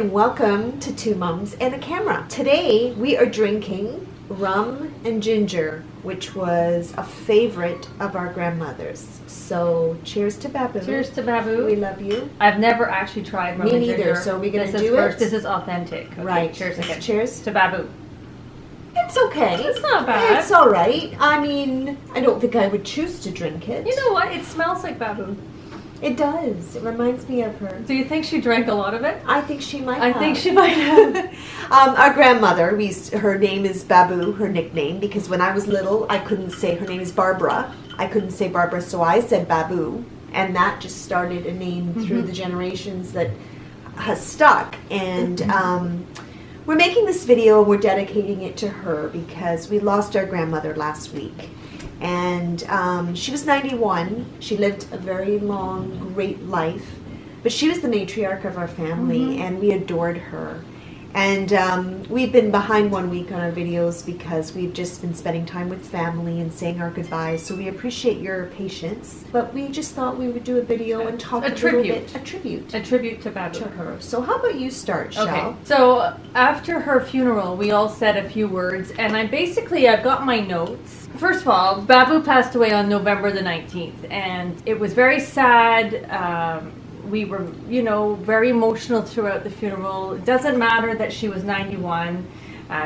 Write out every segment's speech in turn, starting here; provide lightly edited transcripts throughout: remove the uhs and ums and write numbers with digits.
and welcome to Two Mums and a Camera. Today we are drinking rum and ginger, which was a favorite of our grandmother's. So cheers to Baboo. Cheers to Baboo. We love you. I've never actually tried rum and ginger. Me neither, so we're going to do first. it. This is authentic. Okay, right. Cheers again. Cheers to Baboo. It's okay. It's not bad. It's all right. I mean, I don't think I would choose to drink it. You know what? It smells like Baboo. It does. It reminds me of her. Do you think she drank a lot of it? I think she might have. I think she might have. Our grandmother, her name is Baboo, her nickname, because when I was little, I couldn't say, her name is Barbara. I couldn't say Barbara, so I said Baboo. And that just started a name through the generations that has stuck. And we're making this video, we're dedicating it to her because we lost our grandmother last week. And she was 91. She lived a very long, great life. But she was the matriarch of our family, and we adored her. And we've been behind 1 week on our videos because we've just been spending time with family and saying our goodbyes. So we appreciate your patience. But we just thought we would do a video and talk a little bit. A tribute. A tribute to Baboo. To her. So how about you start, Shell? Okay. So after her funeral, we all said a few words. And I've got my notes. First of all, Baboo passed away on November the 19th. And it was very sad. We were, very emotional throughout the funeral. It doesn't matter that she was 91.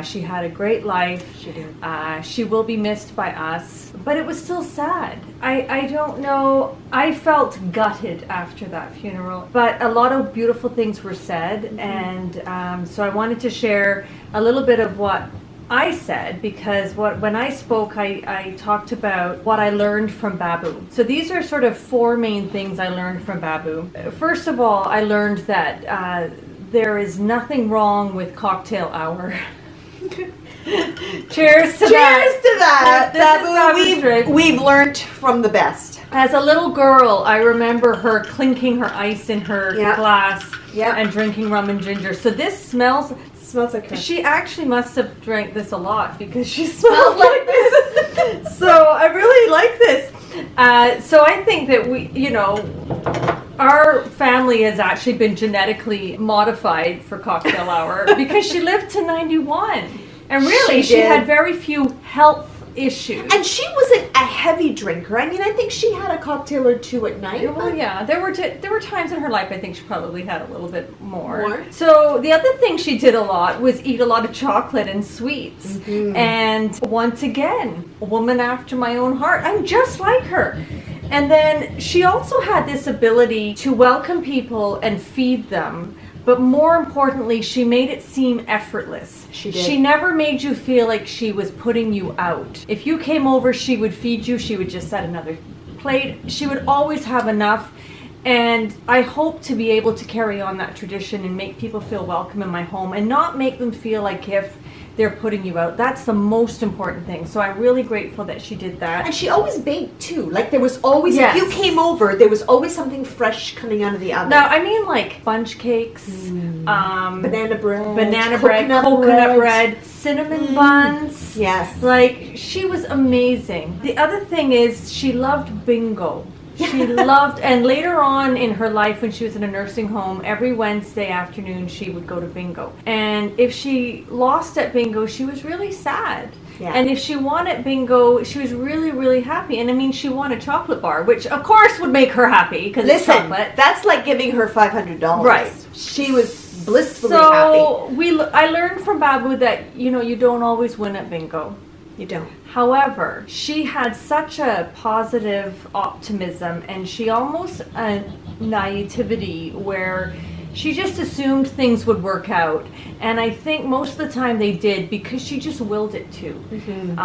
She had a great life. She did. She will be missed by us. But it was still sad. I don't know. I felt gutted after that funeral. But a lot of beautiful things were said. And so I wanted to share a little bit of what I said, because when I spoke, I talked about what I learned from Baboo. So these are sort of four main things I learned from Baboo. First of all, I learned that there is nothing wrong with cocktail hour. Cheers to that. Baboo, we've learned from the best. As a little girl, I remember her clinking her ice in her glass and drinking rum and ginger. So this smells like her. She actually must have drank this a lot because she smells like this. So I really like this. So I think that our family has actually been genetically modified for cocktail hour because she lived to 91. And really, she had very few health issues. And she wasn't a heavy drinker. I mean, I think she had a cocktail or two at night. Well, yeah, there were times in her life I think she probably had a little bit more. So the other thing she did a lot was eat a lot of chocolate and sweets. And once again, a woman after my own heart. I'm just like her. And then she also had this ability to welcome people and feed them. But more importantly, she made it seem effortless. She did. She never made you feel like she was putting you out. If you came over, she would feed you. She would just set another plate. She would always have enough. And I hope to be able to carry on that tradition and make people feel welcome in my home and not make them feel like if they're putting you out. That's the most important thing. So I'm really grateful that she did that. And she always baked too. Like there was always, if you came over, there was always something fresh coming out of the oven. Now, I mean like sponge cakes, banana bread, coconut bread, cinnamon buns. Yes. Like she was amazing. The other thing is she loved bingo. She loved, and later on in her life when she was in a nursing home, every Wednesday afternoon she would go to bingo. And if she lost at bingo, she was really sad. Yeah. And if she won at bingo, she was really, really happy. And I mean, she won a chocolate bar, which of course would make her happy because it's chocolate. That's like giving her $500. Right. She was blissfully happy. So I learned from Baboo that, you don't always win at bingo. You don't. However, she had such a positive optimism and she almost a naivety where she just assumed things would work out. And I think most of the time they did because she just willed it to. And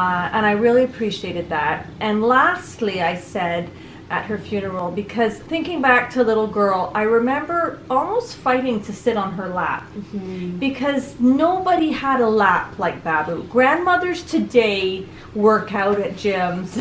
I really appreciated that. And lastly, I said at her funeral, because thinking back to little girl, I remember almost fighting to sit on her lap because nobody had a lap like Baboo. Grandmothers today work out at gyms,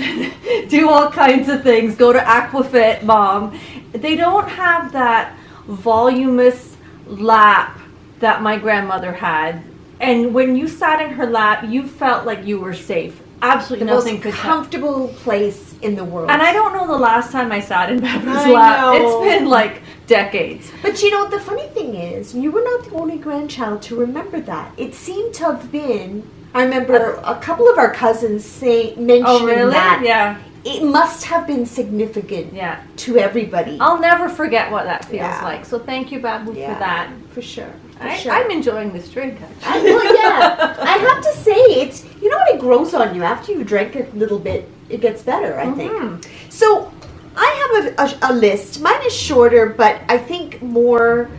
do all kinds of things, go to Aquafit, mom. They don't have that voluminous lap that my grandmother had. And when you sat in her lap, you felt like you were safe. absolutely The most nothing could touch. comfortable place in the world. And I don't know the last time I sat in Baboo's I lap. know. It's been like decades. But you know, the funny thing is, you were not the only grandchild to remember that. It seemed to have been, I remember a couple of our cousins mentioning Oh, really? that. Yeah. It must have been significant Yeah. to everybody. I'll never forget what that feels Yeah. like. So thank you, Baboo, Yeah, for that. For sure. I'm enjoying this drink, actually. Well, yeah. I have to say, it's, you know what, it grows on you. After you drink a little bit, it gets better, I think. So I have a list. Mine is shorter, but I think more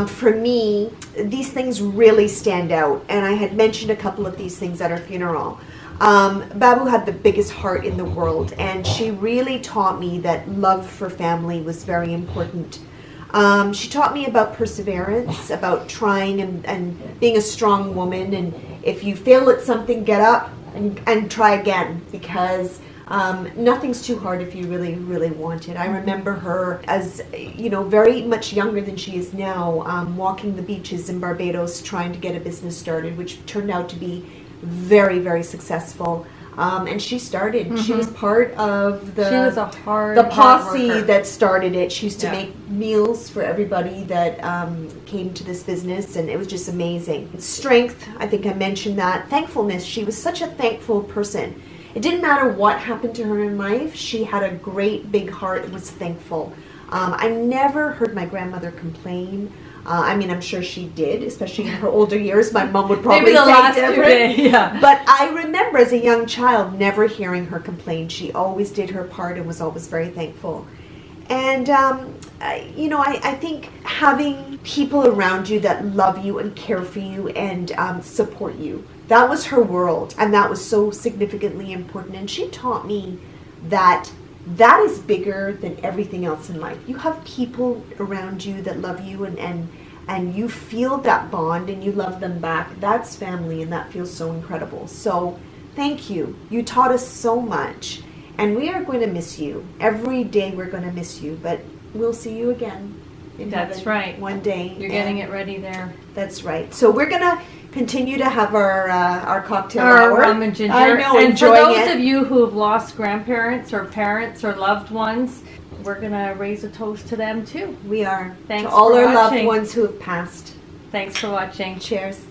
for me, these things really stand out. And I had mentioned a couple of these things at our funeral. Baboo had the biggest heart in the world, and she really taught me that love for family was very important. She taught me about perseverance, about trying and being a strong woman, and if you fail at something, get up and try again, because nothing's too hard if you really, really want it. I remember her as, you know, very much younger than she is now, walking the beaches in Barbados trying to get a business started, which turned out to be very, very successful. And she started. She was part of the. She was a hard posse worker. that started it. She used to make meals for everybody that came to this business, and it was just amazing. Strength, I think I mentioned that. Thankfulness. She was such a thankful person. It didn't matter what happened to her in life. She had a great big heart and was thankful. I never heard my grandmother complain. I mean, I'm sure she did, especially in her older years. My mom would probably Maybe the say last different. day, yeah. But I remember as a young child never hearing her complain. She always did her part and was always very thankful. And, you know, I think having people around you that love you and care for you and support you, that was her world. And that was so significantly important. And she taught me that that is bigger than everything else in life. You have people around you that love you and you feel that bond and you love them back. That's family, and that feels so incredible. So thank you. You taught us so much, and we are going to miss you. Every day we're going to miss you, but we'll see you again in That's heaven right. one day. You're getting it ready there. That's right. So we're going to continue to have our cocktail Our hour. rum and ginger. I know, and for enjoying those it. of you who have lost grandparents or parents or loved ones, we're going to raise a toast to them too. We are. Thanks to all for our loved watching. ones who have passed. Thanks for watching. Cheers.